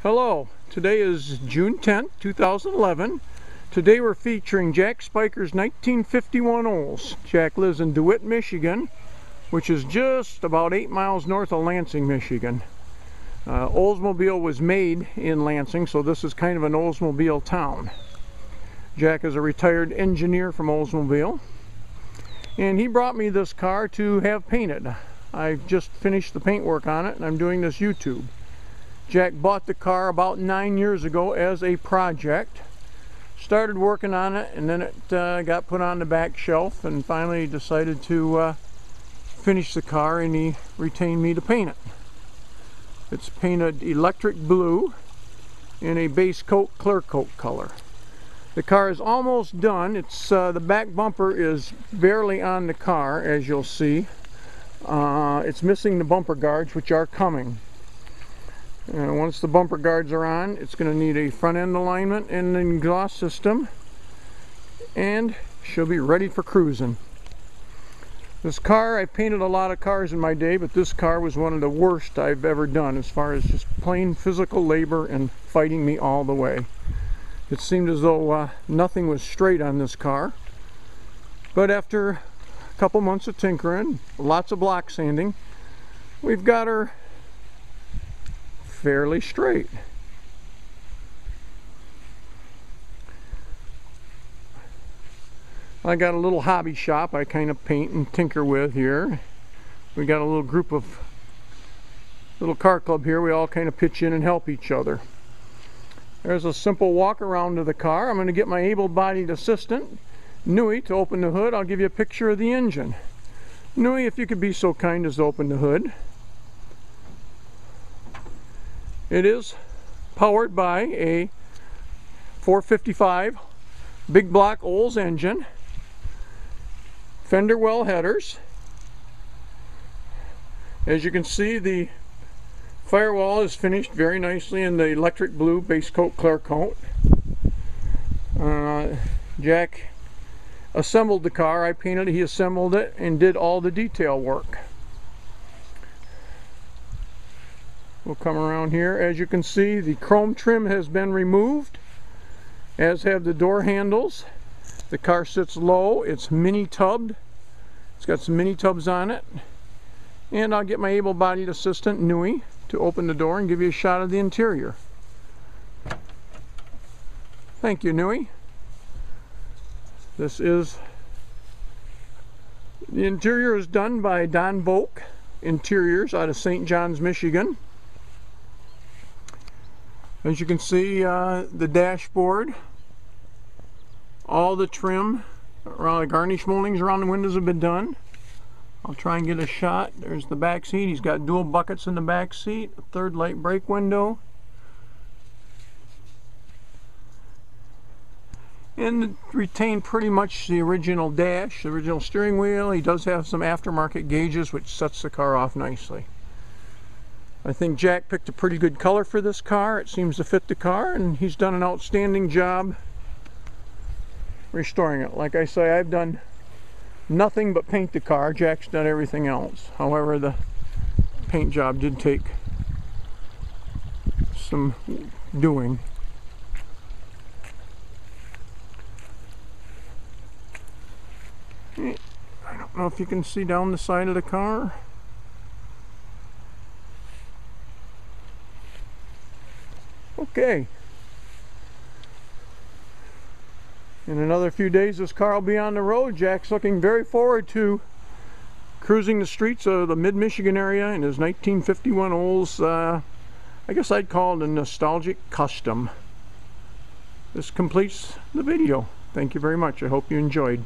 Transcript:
Hello, today is June 10th, 2011. Today we're featuring Jack Spiker's 1951 Olds. Jack lives in DeWitt, Michigan, which is just about 8 miles north of Lansing, Michigan. Oldsmobile was made in Lansing, so this is kind of an Oldsmobile town. Jack is a retired engineer from Oldsmobile, and he brought me this car to have painted. I've just finished the paint work on it, and I'm doing this YouTube. Jack bought the car about 9 years ago as a project, started working on it, and then it got put on the back shelf, and finally decided to finish the car, and he retained me to paint it. It's painted electric blue in a base coat clear coat color. The car is almost done. It's the back bumper is barely on the car, as you'll see. It's missing the bumper guards, which are coming. Once the bumper guards are on, it's going to need a front end alignment and an exhaust system, and she'll be ready for cruising. This car, I painted a lot of cars in my day, but this car was one of the worst I've ever done as far as just plain physical labor and fighting me all the way. It seemed as though nothing was straight on this car, but after a couple months of tinkering, lots of block sanding, we've got her fairly straight. I got a little hobby shop I kind of paint and tinker with here. We got a little group of little car club here. We all kind of pitch in and help each other. There's a simple walk around to the car. I'm going to get my able-bodied assistant Nui to open the hood. I'll give you a picture of the engine. Nui, if you could be so kind as to open the hood. It is powered by a 455 big block Olds engine, fender well headers. As you can see, the firewall is finished very nicely in the electric blue base coat clear coat. Jack assembled the car. I painted it, he assembled it, and did all the detail work. We'll come around here. As you can see, the chrome trim has been removed, as have the door handles. The car sits low. It's mini tubbed. It's got some mini tubs on it. And I'll get my able-bodied assistant Nui to open the door and give you a shot of the interior. Thank you, Nui. The interior is done by Don Boak Interiors out of St. John's, Michigan. As you can see, the dashboard, all the trim, around the garnish moldings around the windows have been done. I'll try and get a shot. There's the back seat. He's got dual buckets in the back seat, a third light brake window, and retained pretty much the original dash, the original steering wheel. He does have some aftermarket gauges, which sets the car off nicely. I think Jack picked a pretty good color for this car. It seems to fit the car, and he's done an outstanding job restoring it. Like I say, I've done nothing but paint the car. Jack's done everything else. However, the paint job did take some doing. I don't know if you can see down the side of the car. Okay. In another few days, this car will be on the road. Jack's looking very forward to cruising the streets of the mid-Michigan area in his 1951 Olds. I guess I'd call it a nostalgic custom. This completes the video. Thank you very much. I hope you enjoyed.